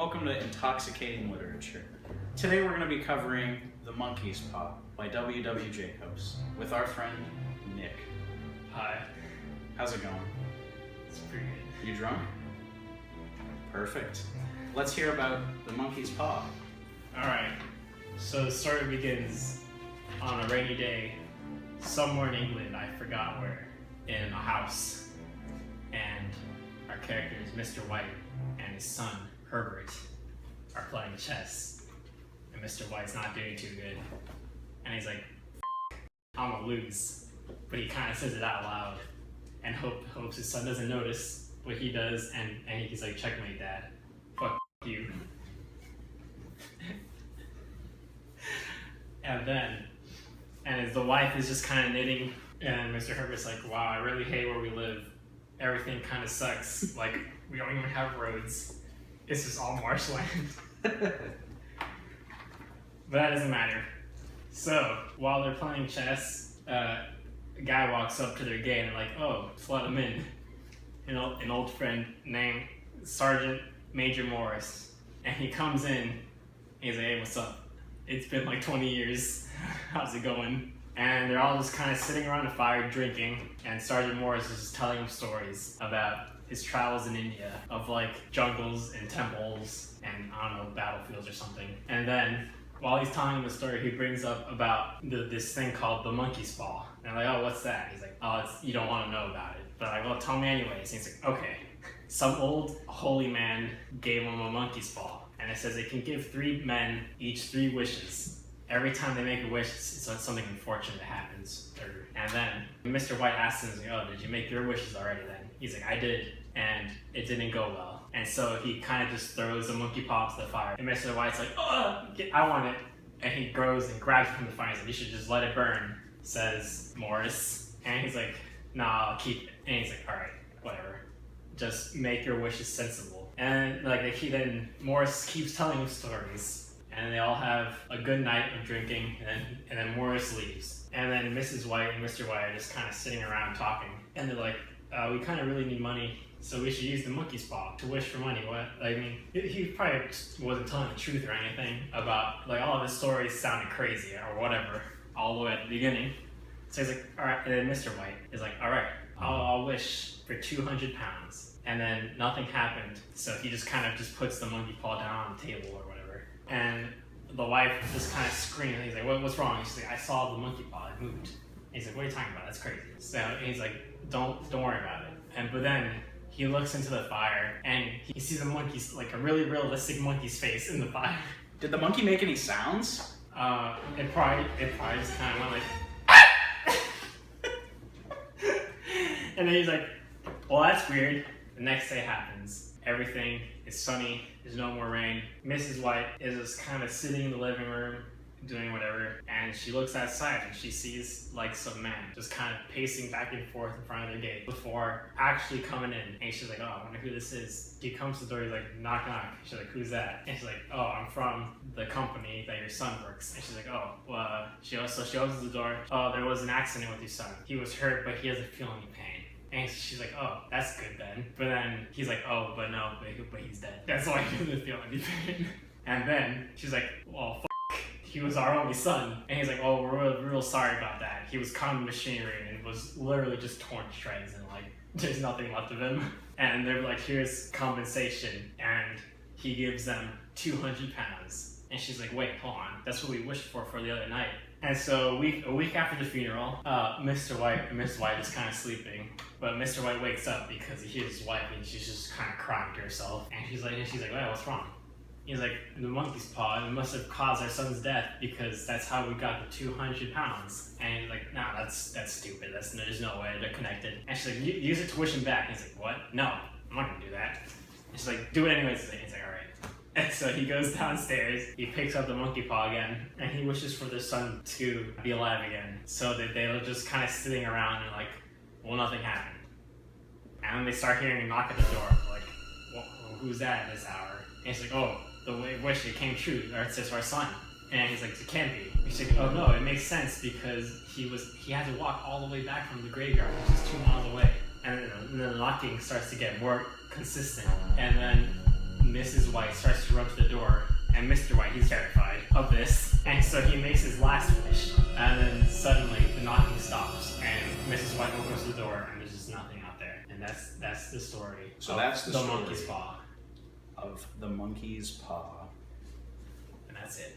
Welcome to Intoxicating Literature. Today we're going to be covering The Monkey's Paw by W.W. Jacobs with our friend Nick. Hi. How's it going? It's pretty good. You drunk? Perfect. Let's hear about The Monkey's Paw. Alright, so the story begins on a rainy day somewhere in England, I forgot where, in a house. And our character is Mr. White and his son, Herbert, are playing chess. And Mr. White's not doing too good. And he's like, I'm gonna lose. But he kind of says it out loud and hopes his son doesn't notice what he does. And he's like, checkmate, Dad. Fuck you. And as the wife is just kind of knitting, and Mr. Herbert's like, wow, I really hate where we live. Everything kind of sucks. Like, we don't even have roads. It's just all marshland. But that doesn't matter. So, while they're playing chess, a guy walks up to their gate and they're like, oh, let's let him in. An old friend named Sergeant Major Morris. And he comes in, and he's like, hey, what's up? It's been like 20 years. How's it going? And they're all just kind of sitting around a fire drinking, and Sergeant Morris is just telling them stories about his travels in India, of like jungles and temples and, I don't know, battlefields or something. And then, while he's telling the story, he brings up about this thing called the monkey's paw. And they're like, oh, what's that? He's like, oh, you don't want to know about it. But like, well, tell me anyways. And he's like, okay. Some old holy man gave him a monkey's paw. And it says it can give 3 men each 3 wishes. Every time they make a wish, it's something unfortunate happens. And then Mr. White asks him, oh, did you make your wishes already then? He's like, I did, and it didn't go well. And so he kind of just throws the monkey paw into the fire. And Mr. White's like, oh, I want it. And he goes and grabs it from the fire and says, you should just let it burn, says Morris. And he's like, nah, I'll keep it. And he's like, all right, whatever. Just make your wishes sensible. And like then Morris keeps telling him stories. And they all have a good night of drinking, and then Morris leaves. And then Mrs. White and Mr. White are just kind of sitting around talking. And they're like, we kind of really need money, so we should use the monkey's paw to wish for money. What? I mean, he probably wasn't telling the truth or anything about, like, all of his stories sounded crazy or whatever, all the way at the beginning. So he's like, all right. And then Mr. White is like, all right, I'll wish for 200 pounds. And then nothing happened, so he just kind of just puts the monkey paw down on the table or whatever. And the wife just kind of screamed. And he's like, what's wrong? She's like, I saw the monkey paw. It moved. And he's like, what are you talking about? That's crazy. So he's like, don't worry about it. But then he looks into the fire and he sees a monkey's, like a really realistic monkey's face in the fire. Did the monkey make any sounds? It probably just kind of went like, and then he's like, well, that's weird. The next day happens. Everything is sunny. There's no more rain. Mrs. White is just kind of sitting in the living room doing whatever, and she looks outside and she sees like some men just kind of pacing back and forth in front of the gate before actually coming in. And she's like, oh, I wonder who this is. He comes to the door, he's like, knock knock. She's like, who's that? And she's like, oh, I'm from the company that your son works. And she's like, oh, well, she opens the door. Oh, there was an accident with your son. He was hurt, but he doesn't feel any pain. And she's like, oh, that's good then. But then he's like, oh, but no, but he's dead. That's why he doesn't feel any pain. And then she's like, well, he was our only son. And he's like, oh, we're real sorry about that. He was caught in machinery and was literally just torn to shreds and like, there's nothing left of him. And they're like, here's compensation. And he gives them 200 pounds. And she's like, wait, hold on. That's what we wished for the other night. And so a week after the funeral, Mr. White and Mrs. White is kind of sleeping. But Mr. White wakes up because he hears his wife and she's just kind of crying to herself. And she's like, well, what's wrong? He's like, the monkey's paw, it must have caused our son's death because that's how we got the 200 pounds. And he's like, nah, that's stupid. There's no way they're connected. And she's like, use it to wish him back. And he's like, what? No, I'm not gonna do that. And she's like, do it anyways. And he's like, all right. And so he goes downstairs, he picks up the monkey paw again, and he wishes for their son to be alive again. So that they were just kind of sitting around and like, well, nothing happened. And then they start hearing a knock at the door, like, well, who's that at this hour? And he's like, oh, the wish, it came true, or it's just our son. And he's like, it can't be. He's like, oh no, it makes sense because he had to walk all the way back from the graveyard, which is 2 miles away. And then the knocking starts to get more consistent. And then Mrs. White starts to run to the door, and Mr. White, he's terrified of this, and so he makes his last wish, and then suddenly the knocking stops, and Mrs. White opens the door, and there's just nothing out there, and that's the story. So that's the story monkey's paw, of the monkey's paw. and that's it.